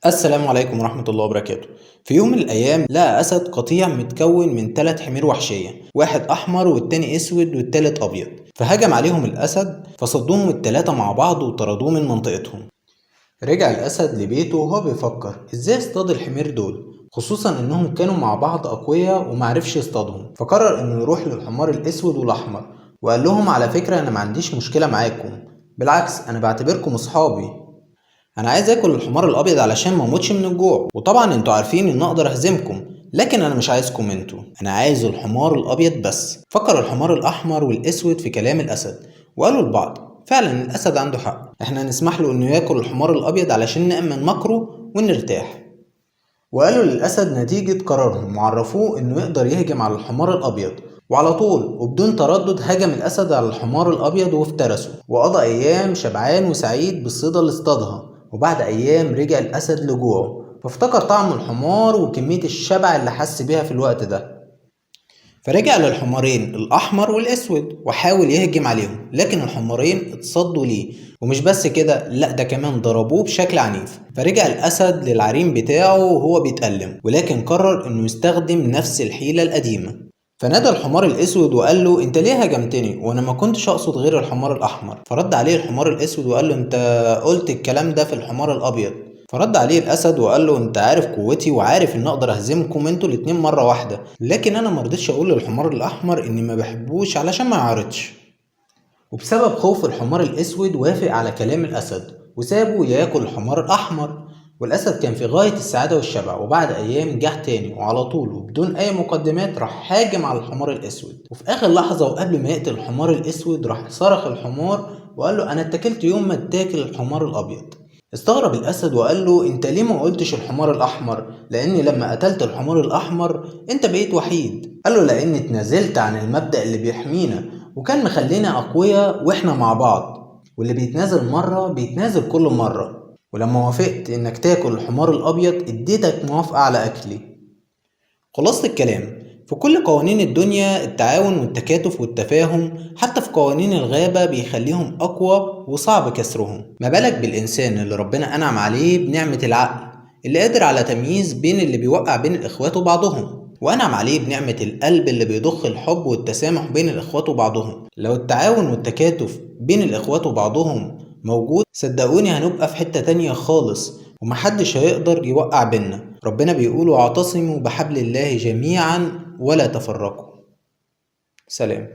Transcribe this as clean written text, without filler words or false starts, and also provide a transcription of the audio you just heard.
السلام عليكم ورحمة الله وبركاته. في يوم من الأيام لقى أسد قطيع متكون من 3 حمير وحشية، واحد أحمر والتاني أسود والتالت أبيض. فهجم عليهم الأسد فصدهم التلاتة مع بعض وطردوه من منطقتهم. رجع الأسد لبيته وهو بيفكر إزاي اصطاد الحمير دول، خصوصا إنهم كانوا مع بعض أقوياء ومعرفش يصطادهم. فقرر إنه يروح للحمار الأسود والأحمر وقال لهم على فكرة أنا معنديش مشكلة معاكم، بالعكس أنا بعتبركم أصحابي. انا عايز اكل الحمار الابيض علشان ما اموتش من الجوع، وطبعا انتوا عارفين ان اقدر اهزمكم، لكن انا مش عايزكم انتوا، انا عايز الحمار الابيض بس. فكر الحمار الاحمر والاسود في كلام الاسد وقالوا لبعض فعلا الاسد عنده حق، احنا نسمح له انه ياكل الحمار الابيض علشان نأمن مكره ونرتاح. وقالوا للأسد نتيجة قرارهم وعرفوه إنه يقدر يهجم على الحمار الأبيض، وعلى طول وبدون تردد هجم الأسد على الحمار الأبيض وافترسه، وقضى أيام شبعان وسعيد بالصيدة اللي اصطادها. وبعد أيام رجع الأسد لجوعه فافتكر طعم الحمار وكمية الشبع اللي حس بيها في الوقت ده. فرجع للحمارين الأحمر والأسود وحاول يهجم عليهم، لكن الحمارين اتصدوا ليه، ومش بس كده لأ ده كمان ضربوه بشكل عنيف. فرجع الأسد للعرين بتاعه وهو بيتألم، ولكن قرر إنه يستخدم نفس الحيلة القديمة. فنادى الحمار الأسود وقال له أنت ليه هجمتني وأنا ما كنتش أقصد غير الحمار الأحمر؟ فرد عليه الحمار الأسود وقال له أنت قلت الكلام ده في الحمار الأبيض. فرد عليه الاسد وقال له انت عارف قوتي وعارف ان اقدر اهزمكم انتوا الاتنين مره واحده، لكن انا مرضتش اقول للحمار الاحمر اني ما بحبوش علشان ما يعارضش. وبسبب خوف الحمار الاسود وافق على كلام الاسد وسابه ياكل الحمار الاحمر. والاسد كان في غايه السعاده والشبع، وبعد ايام جه تاني وعلى طول وبدون اي مقدمات راح هاجم على الحمار الاسود. وفي اخر لحظه وقبل ما يقتل الحمار الاسود راح صرخ الحمار وقال له انا اتكلت يوم ما اتاكل الحمار الابيض. استغرب الاسد وقال له انت ليه ما قلتش الحمار الاحمر، لاني لما قتلت الحمار الاحمر انت بقيت وحيد. قال له لاني اتنازلت عن المبدأ اللي بيحمينا وكان مخلينا اقوياء واحنا مع بعض، واللي بيتنازل مرة بيتنازل كل مرة، ولما وافقت انك تاكل الحمار الابيض اديتك موافقة على اكلي. خلاصة الكلام، في كل قوانين الدنيا التعاون والتكاتف والتفاهم، حتى في قوانين الغابة بيخليهم أقوى وصعب كسرهم، ما بالك بالإنسان اللي ربنا أنعم عليه بنعمة العقل، اللي قادر على تمييز بين اللي بيوقع بين الإخوات وبعضهم، وأنعم عليه بنعمة القلب اللي بيضخ الحب والتسامح بين الإخوات وبعضهم. لو التعاون والتكاتف بين الإخوات وبعضهم موجود صدقوني هنبقى في حتة تانية خالص، ومحدش هيقدر يوقع بينا. ربنا بيقول واعتصموا بحبل الله جميعا ولا تفرقوا. سلام.